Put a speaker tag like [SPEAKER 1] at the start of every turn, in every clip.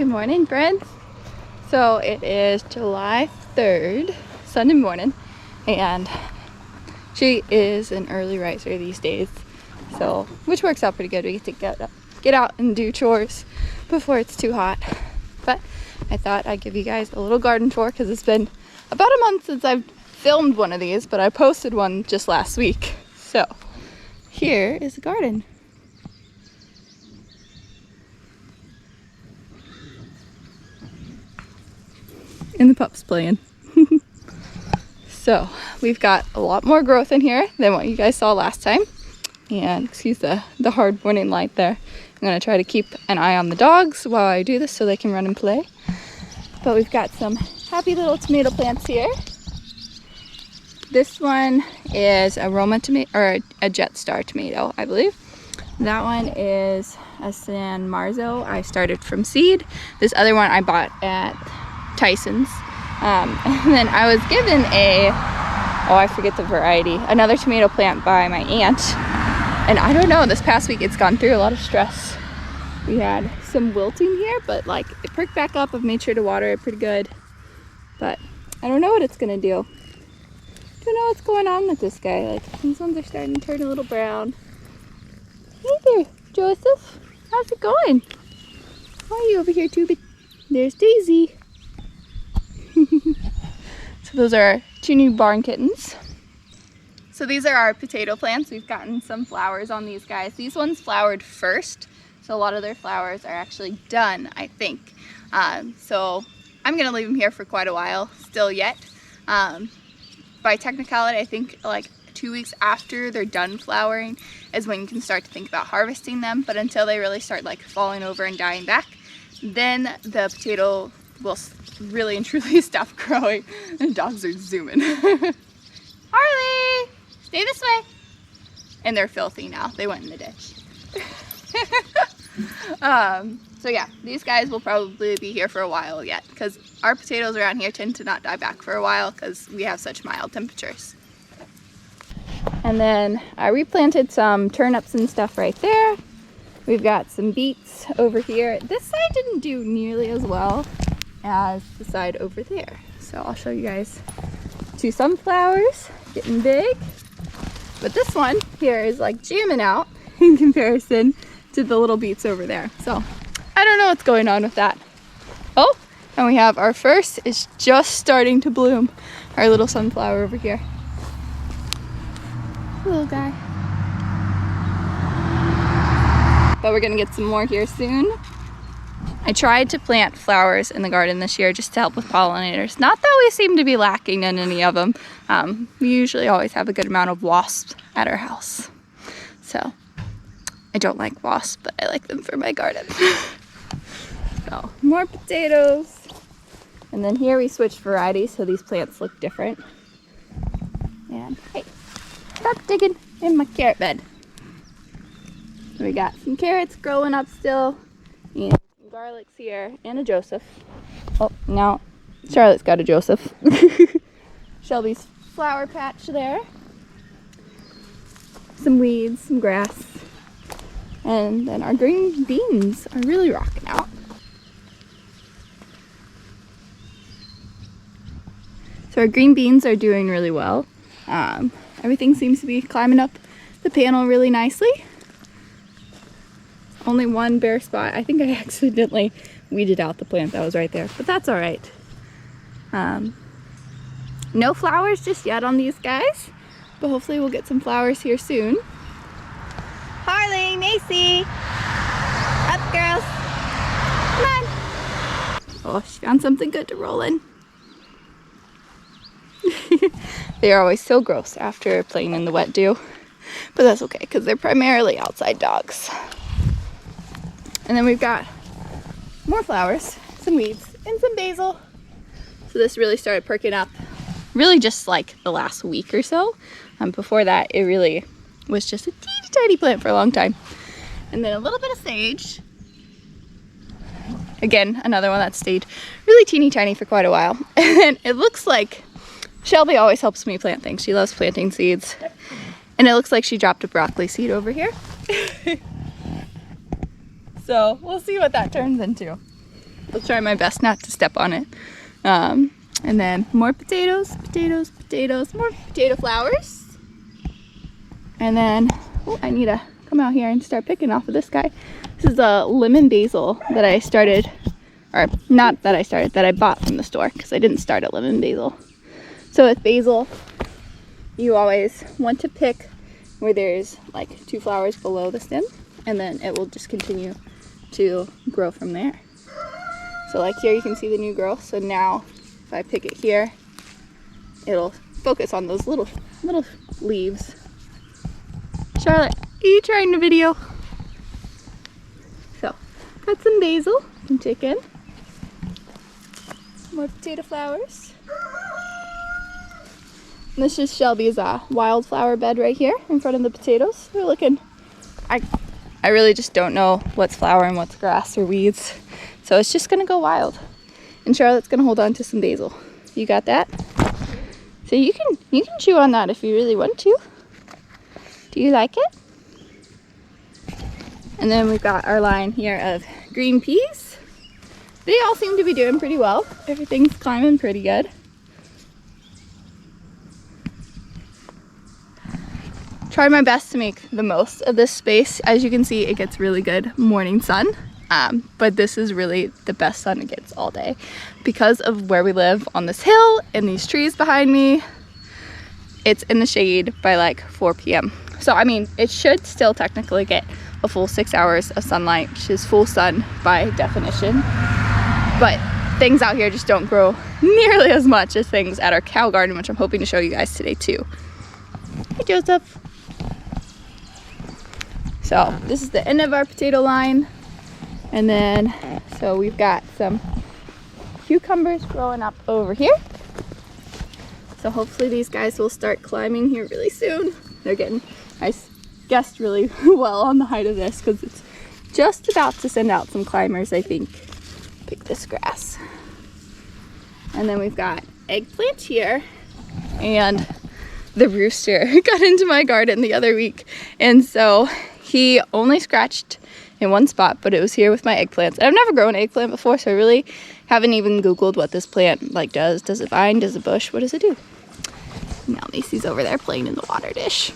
[SPEAKER 1] Good morning, friends. So it is July 3rd, Sunday morning, and she is an early riser these days, so which works out pretty good. We get to get out and do chores before it's too hot. But I thought I'd give you guys a little garden tour because it's been about a month since I've filmed one of these, but I posted one just last week. So here is the garden. And the pup's playing. So we've got a lot more growth in here than what you guys saw last time. And excuse the hard morning light there. I'm gonna try to keep an eye on the dogs while I do this so they can run and play. But we've got some happy little tomato plants here. This one is a Roma tomato, or a Jetstar Tomato, I believe. That one is a San Marzo. I started from seed. This other one I bought at Tyson's. And then I was given I forget the variety, another tomato plant by my aunt. And I don't know, this past week it's gone through a lot of stress. We had some wilting here, but like it perked back up. I've made sure to water it pretty good. But I don't know what it's gonna do. Don't know what's going on with this guy. Like these ones are starting to turn a little brown. Hey there, Joseph. How's it going? Why are you over here too? There's Daisy. So those are two new barn kittens. So these are our potato plants. We've gotten some flowers on these guys. These ones flowered first, so a lot of their flowers are actually done, I think. So I'm gonna leave them here for quite a while still yet. By technicality, I think like 2 weeks after they're done flowering is when you can start to think about harvesting them. But until they really start like falling over and dying back, then the potato will really and truly stop growing. The dogs are zooming. Harley, stay this way. And they're filthy now. They went in the ditch. So yeah, these guys will probably be here for a while yet because our potatoes around here tend to not die back for a while because we have such mild temperatures. And then I replanted some turnips and stuff right there. We've got some beets over here. This side didn't do nearly as well as the side over there. So I'll show you guys two sunflowers getting big. But this one here is like jamming out in comparison to the little beets over there. So I don't know what's going on with that. Oh, and we have our first is just starting to bloom. Our little sunflower over here. Little guy. But we're gonna get some more here soon. I tried to plant flowers in the garden this year just to help with pollinators. Not that we seem to be lacking in any of them. We usually always have a good amount of wasps at our house. So I don't like wasps, but I like them for my garden. So more potatoes. And then here we switched varieties so these plants look different. And hey, stop digging in my carrot bed. So we got some carrots growing up still. And garlic's here, and a Joseph. Oh, now Charlotte's got a Joseph. Shelby's flower patch there. Some weeds, some grass. And then our green beans are really rocking out. So our green beans are doing really well. Everything seems to be climbing up the panel really nicely. Only one bare spot. I think I accidentally weeded out the plant that was right there, but that's all right. No flowers just yet on these guys, but hopefully we'll get some flowers here soon. Harley, Macy, up girls, come on. Oh, she found something good to roll in. They are always so gross after playing in the wet dew, but that's okay because they're primarily outside dogs. And then we've got more flowers, some weeds, and some basil. So this really started perking up really just like the last week or so. Before that, it really was just a teeny tiny plant for a long time. And then a little bit of sage. Again, another one that stayed really teeny tiny for quite a while. And it looks like Shelby always helps me plant things. She loves planting seeds. And it looks like she dropped a broccoli seed over here. So we'll see what that turns into. I'll try my best not to step on it. And then more potatoes, potatoes, potatoes, more potato flowers. And then, oh, I need to come out here and start picking off of this guy. This is a lemon basil that I started, or not that I started, that I bought from the store, because I didn't start at lemon basil. So with basil, you always want to pick where there's like 2 flowers below the stem, and then it will just continue to grow from there. So like here you can see the new growth. So now if I pick it here, it'll focus on those little leaves. Charlotte, are you trying to video? So got some basil you can take in. More potato flowers. And this is Shelby's wildflower bed right here in front of the potatoes. They're looking, I really just don't know what's flower and what's grass or weeds. So it's just gonna go wild. And Charlotte's gonna hold on to some basil. You got that? So you can chew on that if you really want to. Do you like it? And then we've got our line here of green peas. They all seem to be doing pretty well. Everything's climbing pretty good. Try my best to make the most of this space. As you can see, it gets really good morning sun. But this is really the best sun it gets all day because of where we live on this hill and these trees behind me. It's in the shade by like 4 p.m. So I mean, it should still technically get a full 6 hours of sunlight, which is full sun by definition. But things out here just don't grow nearly as much as things at our cow garden, which I'm hoping to show you guys today too. Hey Joseph. So this is the end of our potato line. And then, so we've got some cucumbers growing up over here. So hopefully these guys will start climbing here really soon. They're getting, I guessed really well on the height of this because it's just about to send out some climbers, I think. Pick this grass. And then we've got eggplant here. And the rooster got into my garden the other week. And so he only scratched in one spot, but it was here with my eggplants. And I've never grown an eggplant before, so I really haven't even Googled what this plant like does. Does it vine? Does it bush? What does it do? Now Macy's over there playing in the water dish.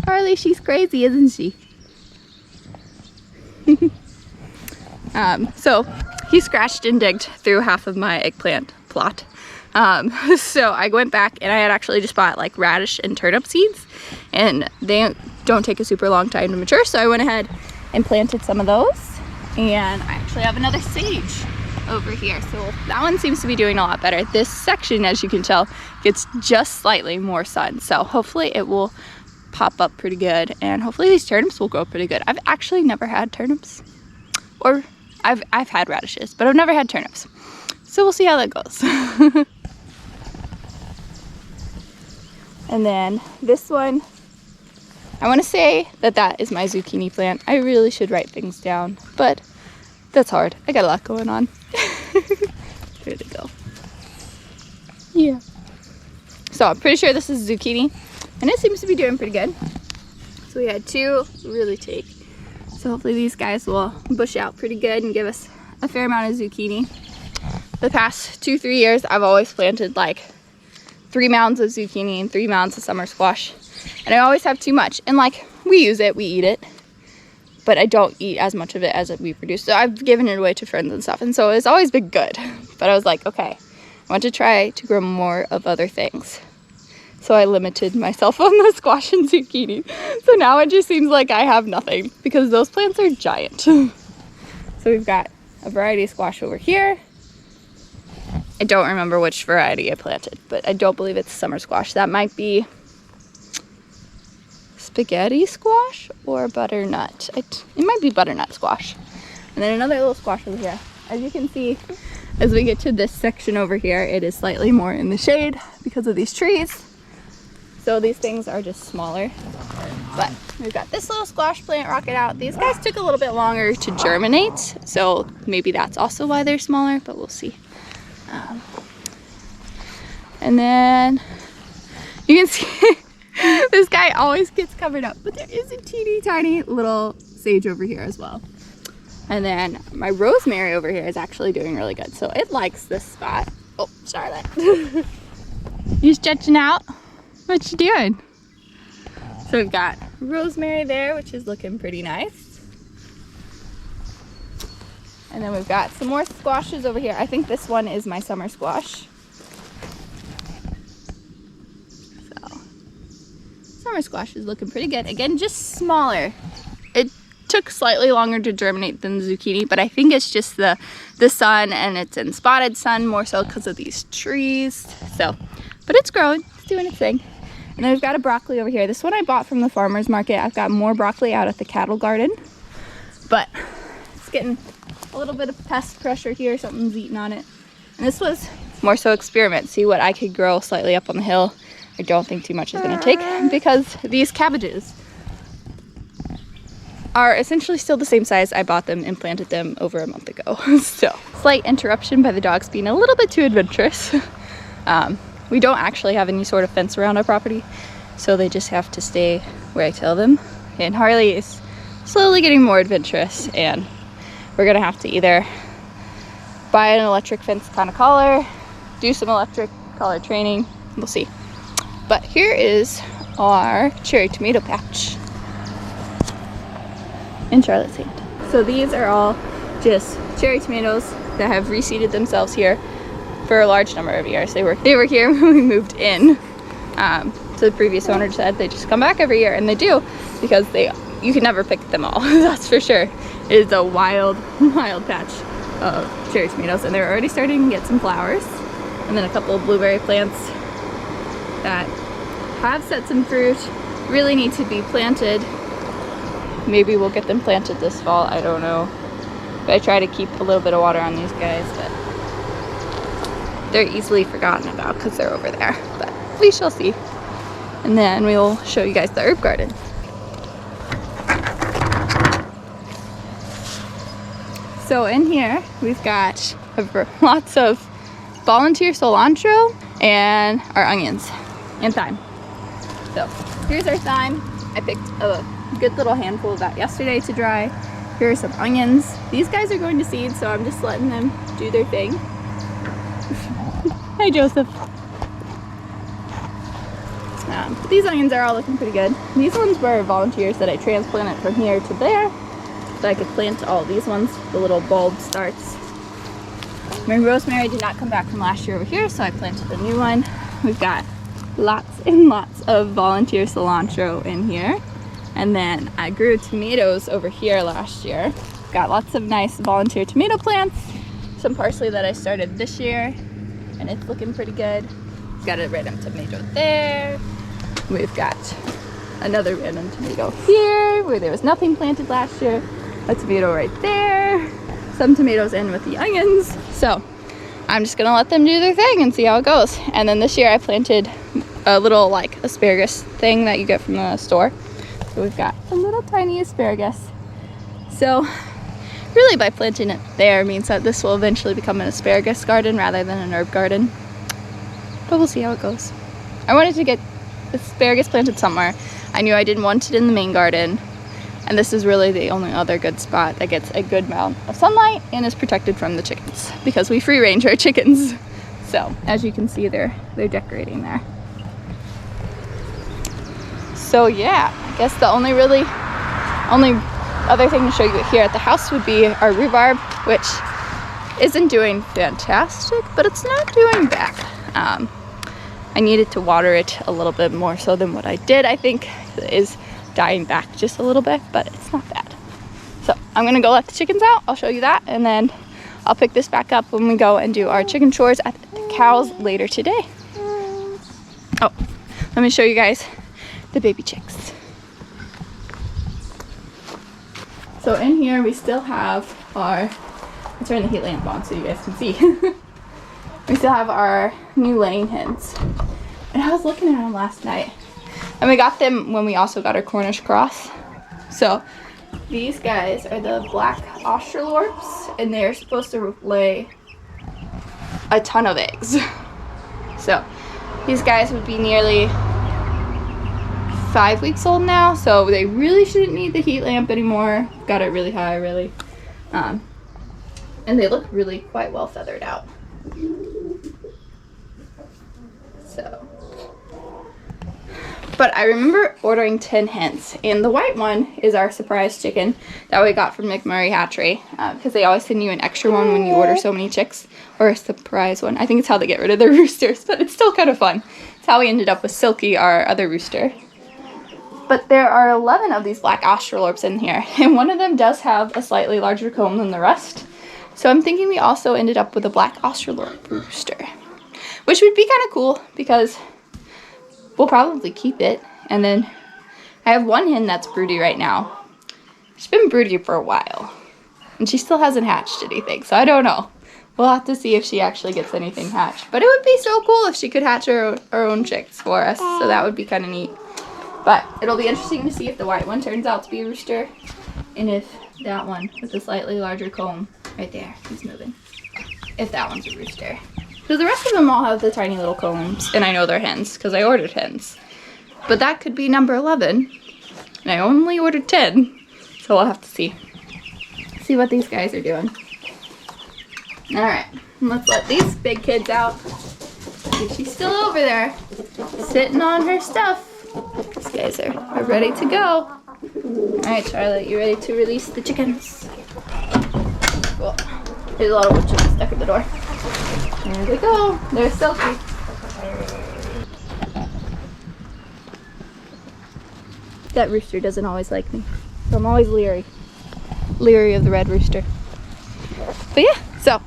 [SPEAKER 1] Carly, she's crazy, isn't she? So he scratched and digged through half of my eggplant plot. So I went back and I had actually just bought like radish and turnip seeds, and they don't take a super long time to mature, so I went ahead and planted some of those. And I actually have another sage over here, so that one seems to be doing a lot better. This section, as you can tell, gets just slightly more sun, so hopefully it will pop up pretty good, and hopefully these turnips will grow pretty good. I've actually never had turnips, or I've had radishes, but I've never had turnips, so we'll see how that goes. And then this one, I want to say that that is my zucchini plant. I really should write things down, but that's hard. I got a lot going on. There they go. Yeah. So I'm pretty sure this is zucchini, and it seems to be doing pretty good. So we had 2 really take. So hopefully these guys will bush out pretty good and give us a fair amount of zucchini. The past 2-3 years, I've always planted like 3 mounds of zucchini and 3 mounds of summer squash. And I always have too much. And like, we use it, we eat it. But I don't eat as much of it as we produce. So I've given it away to friends and stuff. And so it's always been good. But I was like, okay, I want to try to grow more of other things. So I limited myself on the squash and zucchini. So now it just seems like I have nothing because those plants are giant. So we've got a variety of squash over here. I don't remember which variety I planted, but I don't believe it's summer squash. That might be spaghetti squash or butternut. It might be butternut squash. And then another little squash over here. As you can see, as we get to this section over here, it is slightly more in the shade because of these trees. So these things are just smaller. But we've got this little squash plant rocking out. These guys took a little bit longer to germinate, so maybe that's also why they're smaller, but we'll see. And then you can see this guy always gets covered up, but there is a teeny tiny little sage over here as well. And then my rosemary over here is actually doing really good. So it likes this spot. Oh, Charlotte. You stretching out? What you doing? So we've got rosemary there, which is looking pretty nice. And then we've got some more squashes over here. I think this one is my summer squash. So, summer squash is looking pretty good. Again, just smaller. It took slightly longer to germinate than the zucchini, but I think it's just the sun, and it's in spotted sun more so because of these trees. So, but it's growing, it's doing its thing. And then we've got a broccoli over here. This one I bought from the farmer's market. I've got more broccoli out at the cattle garden, but it's getting a little bit of pest pressure here. Something's eating on it. And this was more so experiment, see what I could grow slightly up on the hill. I don't think too much is gonna take because these cabbages are essentially still the same size I bought them and planted them over a month ago. So, slight interruption by the dogs being a little bit too adventurous. We don't actually have any sort of fence around our property, so they just have to stay where I tell them. And Harley is slowly getting more adventurous, and we're gonna have to either buy an electric fence kind of collar, do some electric collar training, we'll see. But here is our cherry tomato patch in Charlotte's hand. So these are all just cherry tomatoes that have reseeded themselves here for a large number of years. They were here when we moved in. So the previous owner said they just come back every year, and they do, because you can never pick them all. That's for sure. It is a wild patch of cherry tomatoes, and they're already starting to get some flowers. And then a couple of blueberry plants that have set some fruit, really need to be planted. Maybe we'll get them planted this fall, I don't know. But I try to keep a little bit of water on these guys, but they're easily forgotten about because they're over there. But we shall see. And then we'll show you guys the herb garden. So in here, we've got lots of volunteer cilantro and our onions and thyme. So here's our thyme. I picked a good little handful of that yesterday to dry. Here are some onions. These guys are going to seed, so I'm just letting them do their thing. Hi, Joseph. But these onions are all looking pretty good. These ones were volunteers that I transplanted from here to there, so I could plant all these ones, the little bulb starts. My rosemary did not come back from last year over here, so I planted a new one. We've got lots and lots of volunteer cilantro in here. And then I grew tomatoes over here last year. Got lots of nice volunteer tomato plants. Some parsley that I started this year, and it's looking pretty good. We've got a random tomato there. We've got another random tomato here where there was nothing planted last year. A tomato right there. Some tomatoes in with the onions. So I'm just gonna let them do their thing and see how it goes. And then this year I planted a little like asparagus thing that you get from the store. So we've got a little tiny asparagus. So really by planting it there means that this will eventually become an asparagus garden rather than an herb garden. But we'll see how it goes. I wanted to get asparagus planted somewhere. I knew I didn't want it in the main garden. And this is really the only other good spot that gets a good amount of sunlight and is protected from the chickens, because we free range our chickens. So as you can see, they're decorating there. So yeah, I guess the only other thing to show you here at the house would be our rhubarb, which isn't doing fantastic, but it's not doing bad. I needed to water it a little bit more so than what I did. I think it is dying back just a little bit, but it's not bad. So I'm gonna go let the chickens out. I'll show you that, and then I'll pick this back up when we go and do our chicken chores at the cows later today. Oh, let me show you guys the baby chicks. So in here we still have our, I'll turn the heat lamp on so you guys can see. We still have our new laying hens. And I was looking at them last night. And we got them when we also got our Cornish cross. So these guys are the black Australorps, and they're supposed to lay a ton of eggs. So these guys would be nearly 5 weeks old now, so they really shouldn't need the heat lamp anymore. Got it really high, really. And they look really quite well feathered out. So, but I remember ordering 10 hens, and the white one is our surprise chicken that we got from McMurray Hatchery, because they always send you an extra one when you order so many chicks, or a surprise one. I think it's how they get rid of their roosters, but it's still kind of fun. It's how we ended up with Silky, our other rooster. But there are 11 of these black Australorps in here, and one of them does have a slightly larger comb than the rest. So I'm thinking we also ended up with a black Australorp rooster, which would be kind of cool because we'll probably keep it. And then I have one hen that's broody right now. She's been broody for a while, and she still hasn't hatched anything, so I don't know. We'll have to see if she actually gets anything hatched. But it would be so cool if she could hatch her own chicks for us, so that would be kind of neat. But it'll be interesting to see if the white one turns out to be a rooster, and if that one with the slightly larger comb right there, he's moving, if that one's a rooster. Because the rest of them all have the tiny little combs, and I know they're hens because I ordered hens. But that could be number 11, and I only ordered 10, so we'll have to see what these guys are doing. All right, let's let these big kids out. She's still over there, sitting on her stuff. These guys are ready to go. All right, Charlotte, you ready to release the chickens? Cool. There's a lot of wood chips stuck at the door. There they go. They're Silky. That rooster doesn't always like me, so I'm always leery of the red rooster. But yeah, so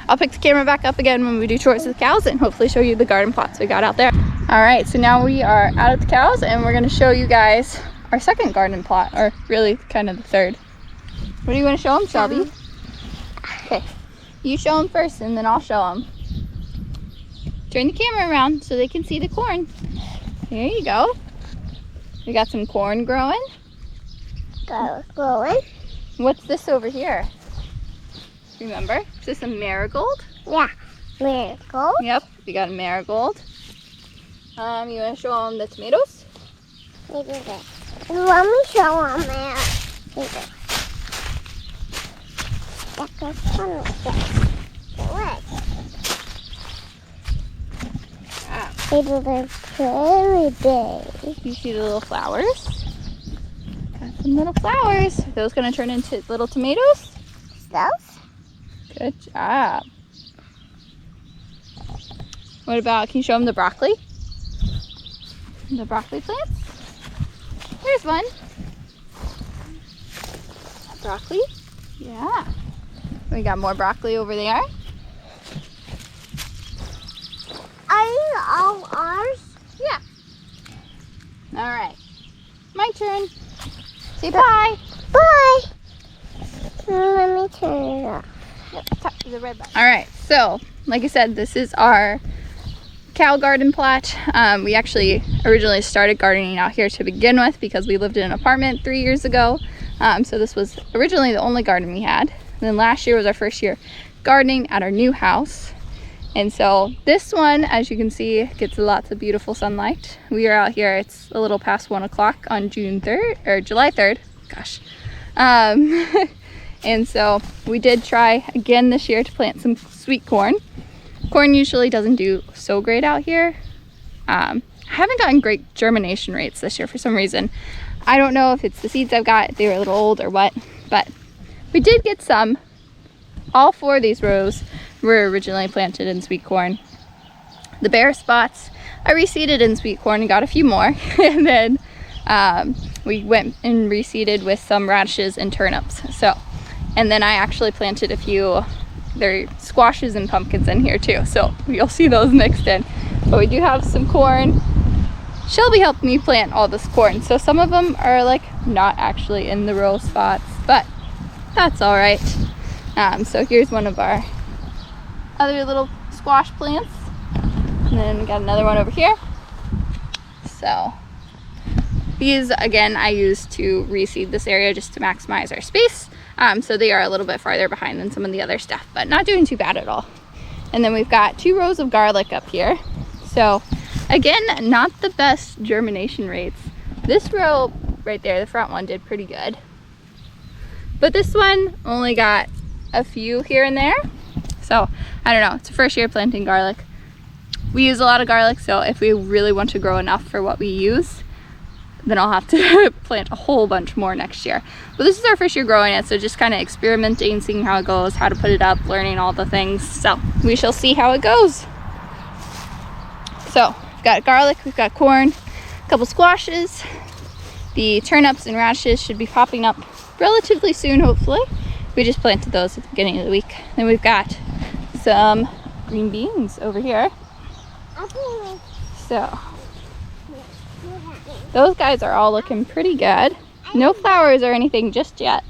[SPEAKER 1] I'll pick the camera back up again when we do chores with the cows and hopefully show you the garden plots we got out there. All right, so now we are out at the cows and we're gonna show you guys our second garden plot, or really kind of the third. What do you want to show them, Shelby? Okay, you show them first and then I'll show them. Turn the camera around so they can see the corn. There you go. We got some corn growing.
[SPEAKER 2] Growing?
[SPEAKER 1] What's this over here? Remember? Is this a marigold?
[SPEAKER 2] Yeah, marigold.
[SPEAKER 1] Yep, we got a marigold. You want to show them the tomatoes?
[SPEAKER 2] Maybe that. Let me show them that. They're very big.
[SPEAKER 1] You see the little flowers? Got some little flowers. Are those going to turn into little tomatoes?
[SPEAKER 2] Those?
[SPEAKER 1] Good job. What about, can you show them the broccoli? The broccoli plants? Here's one. Broccoli? Yeah. We got more broccoli over there.
[SPEAKER 2] Are you all ours?
[SPEAKER 1] Yeah. All right. My turn. Say bye.
[SPEAKER 2] Bye. Let me turn it off.
[SPEAKER 1] Yep, top to the red button. All right. So, like I said, this is our cow garden plot. We actually originally started gardening out here to begin with because we lived in an apartment 3 years ago. So this was originally the only garden we had. And then last year was our first year gardening at our new house. And so this one, as you can see, gets lots of beautiful sunlight. We are out here, it's a little past 1 o'clock on June 3rd, or July 3rd, gosh. And so we did try again this year to plant some sweet corn. Corn usually doesn't do so great out here. I haven't gotten great germination rates this year for some reason. I don't know if it's the seeds I've got, if they were a little old or what, but we did get some. All 4 of these rows were originally planted in sweet corn. The bare spots I reseeded in sweet corn and got a few more. And then we went and reseeded with some radishes and turnips. So, and then I actually planted a few, there are squashes and pumpkins in here too. So you'll see those mixed in. But we do have some corn. Shelby helped me plant all this corn. So some of them are like not actually in the row spots, but that's all right. So here's one of our other little squash plants. And then we got another one over here. So these, again, I use to reseed this area just to maximize our space. So they are a little bit farther behind than some of the other stuff, but not doing too bad at all. And then we've got 2 rows of garlic up here. So again, not the best germination rates. This row right there, the front one, did pretty good. But this one only got a few here and there. So I don't know, it's the first year planting garlic. We use a lot of garlic, so if we really want to grow enough for what we use, then I'll have to plant a whole bunch more next year. But this is our first year growing it, so just kind of experimenting, seeing how it goes, how to put it up, learning all the things. So we shall see how it goes. So we've got garlic, we've got corn, a couple squashes. The turnips and radishes should be popping up relatively soon, hopefully. We just planted those at the beginning of the week. Then we've got some green beans over here. So those guys are all looking pretty good. No flowers or anything just yet.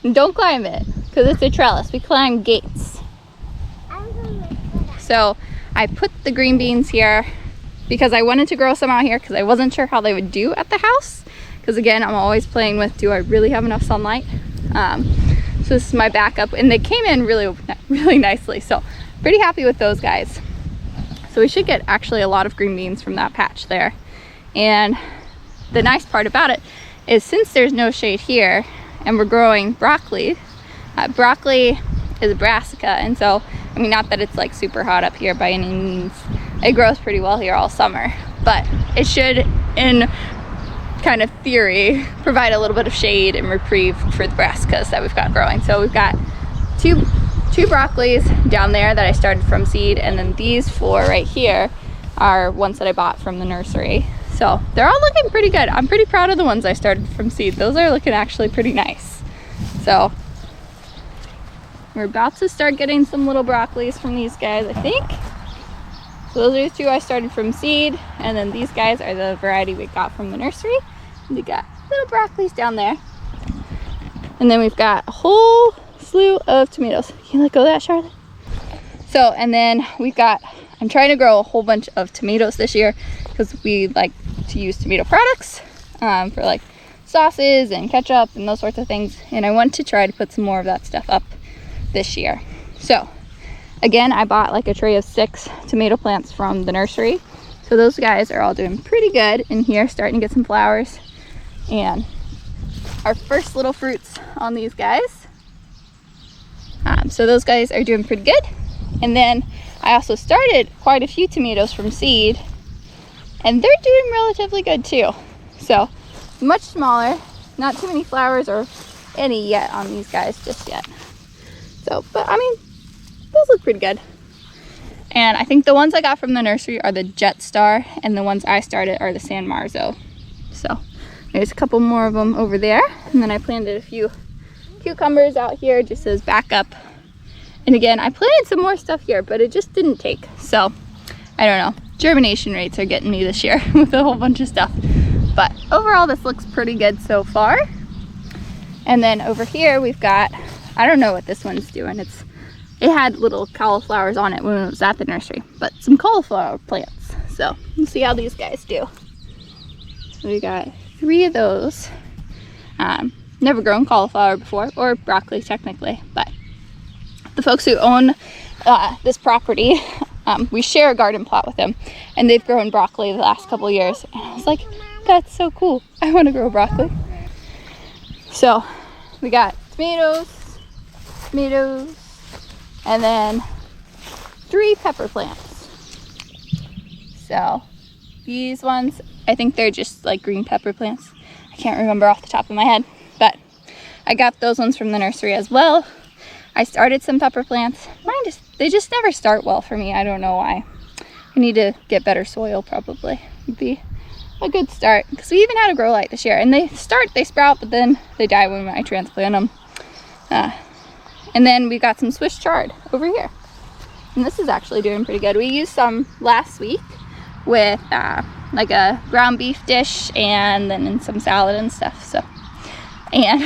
[SPEAKER 1] Don't climb it, because it's a trellis. We climb gates. So I put the green beans here because I wanted to grow some out here because I wasn't sure how they would do at the house. Because again, I'm always playing with, do I really have enough sunlight? So this is my backup, and they came in really nicely. So pretty happy with those guys. So we should get actually a lot of green beans from that patch there. And the nice part about it is, since there's no shade here and we're growing broccoli, broccoli is a brassica, and so, I mean, not that it's like super hot up here by any means. It grows pretty well here all summer, but it should, in kind of theory, provide a little bit of shade and reprieve for the brassicas that we've got growing. So we've got two broccolis down there that I started from seed, and then these 4 right here are ones that I bought from the nursery. So they're all looking pretty good. I'm pretty proud of the ones I started from seed. Those are looking actually pretty nice. So we're about to start getting some little broccolis from these guys, I think. So those are the 2 I started from seed, and then these guys are the variety we got from the nursery. We got little broccolis down there. And then we've got a whole slew of tomatoes. Can you let go of that, Charlotte? So, and then we've got, I'm trying to grow a whole bunch of tomatoes this year because we like to use tomato products for like sauces and ketchup and those sorts of things. And I want to try to put some more of that stuff up this year. So again, I bought like a tray of 6 tomato plants from the nursery. So those guys are all doing pretty good in here, starting to get some flowers. And our first little fruits on these guys. So those guys are doing pretty good. And then I also started quite a few tomatoes from seed, and they're doing relatively good too. So much smaller, not too many flowers or any yet on these guys just yet. So, but I mean, those look pretty good. And I think the ones I got from the nursery are the Jetstar, and the ones I started are the San Marzo. So there's a couple more of them over there. And then I planted a few cucumbers out here just as backup. And again, I planted some more stuff here, but it just didn't take. So I don't know. Germination rates are getting me this year with a whole bunch of stuff. But overall, this looks pretty good so far. And then over here, we've got, I don't know what this one's doing. It had little cauliflowers on it when it was at the nursery, but some cauliflower plants. So we'll see how these guys do. So we got 3 of those. Never grown cauliflower before, or broccoli technically, but the folks who own this property, we share a garden plot with them, and they've grown broccoli the last couple of years. And I was like, that's so cool. I want to grow broccoli. So we got tomatoes, and then 3 pepper plants. So these ones, I think they're just like green pepper plants. I can't remember off the top of my head, but I got those ones from the nursery as well. I started some pepper plants. They just never start well for me. I don't know why. I need to get better soil probably. Would be a good start, because we even had a grow light this year, and they sprout, but then they die when I transplant them. And then we got some Swiss chard over here, and this is actually doing pretty good. We used some last week with like a ground beef dish, and then in some salad and stuff. So, and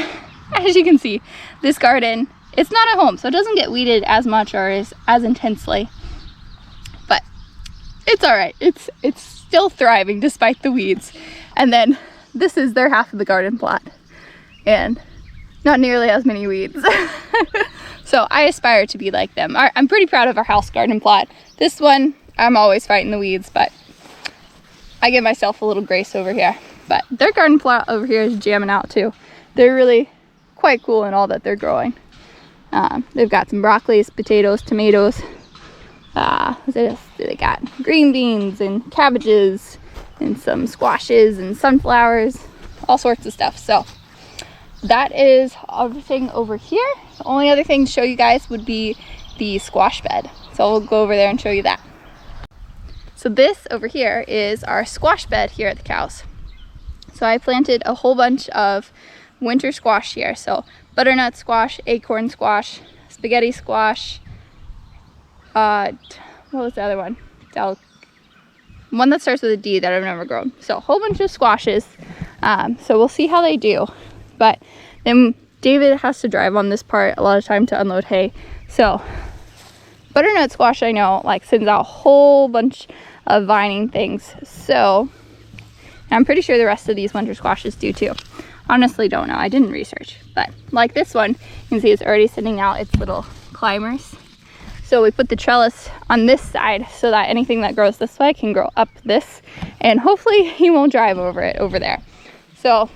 [SPEAKER 1] as you can see, this garden, it's not at home, so it doesn't get weeded as much or as intensely, but it's all right. It's still thriving despite the weeds. And then this is their half of the garden plot, and not nearly as many weeds. So I aspire to be like them. I'm pretty proud of our house garden plot. This one, I'm always fighting the weeds, but I give myself a little grace over here. But their garden plot over here is jamming out too. They're really quite cool in all that they're growing. They've got some broccolis, potatoes, tomatoes. They got green beans and cabbages and some squashes and sunflowers, all sorts of stuff. So that is everything over here. The only other thing to show you guys would be the squash bed. So we'll go over there and show you that. So this over here is our squash bed here at the cows. So I planted a whole bunch of winter squash here. So butternut squash, acorn squash, spaghetti squash, what was the other one? One that starts with a D that I've never grown. So a whole bunch of squashes. So we'll see how they do. But then David has to drive on this part a lot of time to unload hay. So butternut squash, I know, like sends out a whole bunch of vining things. So I'm pretty sure the rest of these winter squashes do too. Honestly, don't know. I didn't research. But like this one, you can see it's already sending out its little climbers. So we put the trellis on this side so that anything that grows this way can grow up this. And hopefully he won't drive over it over there. So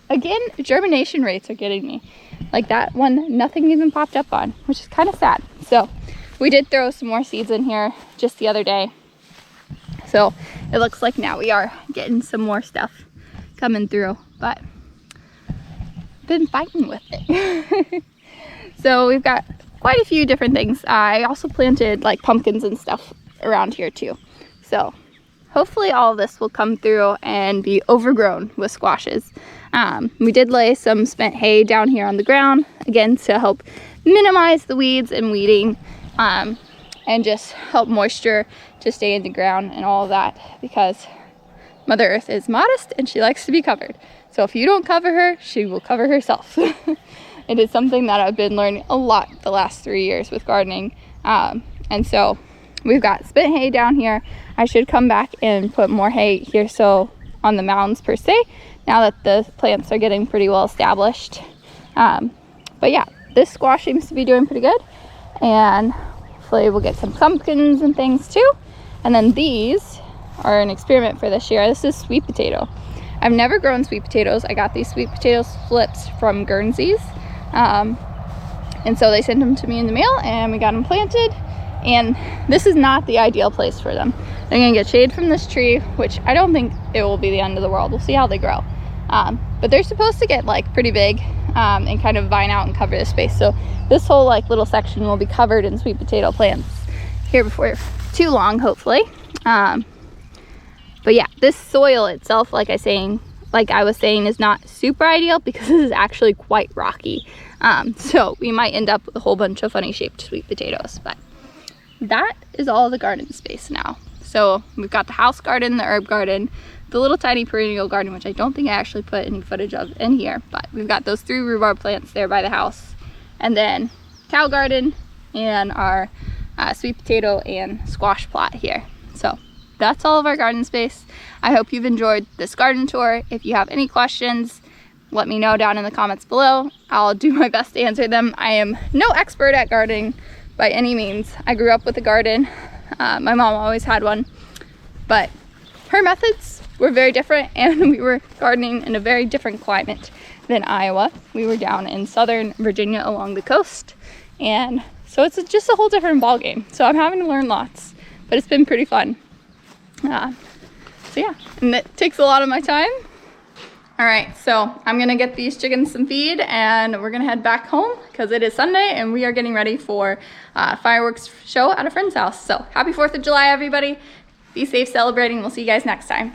[SPEAKER 1] again, germination rates are getting me. Like that one, nothing even popped up on, which is kind of sad. So we did throw some more seeds in here just the other day. So it looks like now we are getting some more stuff coming through, but been fighting with it. So we've got quite a few different things. I also planted like pumpkins and stuff around here too. So hopefully all of this will come through and be overgrown with squashes. We did lay some spent hay down here on the ground, again, to help minimize the weeds and weeding, and just help moisture to stay in the ground and all of that, because Mother Earth is modest and she likes to be covered. So if you don't cover her, she will cover herself. It is something that I've been learning a lot the last 3 years with gardening. And so we've got spent hay down here. I should come back and put more hay here, so on the mounds per se, now that the plants are getting pretty well established. But yeah, this squash seems to be doing pretty good, and hopefully we'll get some pumpkins and things too. And then these are an experiment for this year. This is sweet potato. I've never grown sweet potatoes. I got these sweet potatoes flips from Guernsey's, and so they sent them to me in the mail and we got them planted. And this is not the ideal place for them. They're gonna get shade from this tree, which I don't think it will be the end of the world. We'll see how they grow. But they're supposed to get like pretty big and kind of vine out and cover the space. So this whole like little section will be covered in sweet potato plants here before too long, hopefully. But yeah, this soil itself, like I was saying, is not super ideal because this is actually quite rocky. So we might end up with a whole bunch of funny shaped sweet potatoes, but that is all the garden space now. So we've got the house garden, the herb garden, the little tiny perennial garden, which I don't think I actually put any footage of in here, but we've got those 3 rhubarb plants there by the house, and then cow garden and our sweet potato and squash plot here. So that's all of our garden space. I hope you've enjoyed this garden tour. If you have any questions, let me know down in the comments below. I'll do my best to answer them. I am no expert at gardening by any means. I grew up with a garden. My mom always had one, but her methods were very different, and we were gardening in a very different climate than Iowa. We were down in southern Virginia along the coast, and so it's just a whole different ballgame. So I'm having to learn lots, but it's been pretty fun. So yeah, and it takes a lot of my time. All right, so I'm gonna get these chickens some feed and we're gonna head back home because it is Sunday and we are getting ready for fireworks show at a friend's house. So happy 4th of July, everybody. Be safe celebrating. We'll see you guys next time.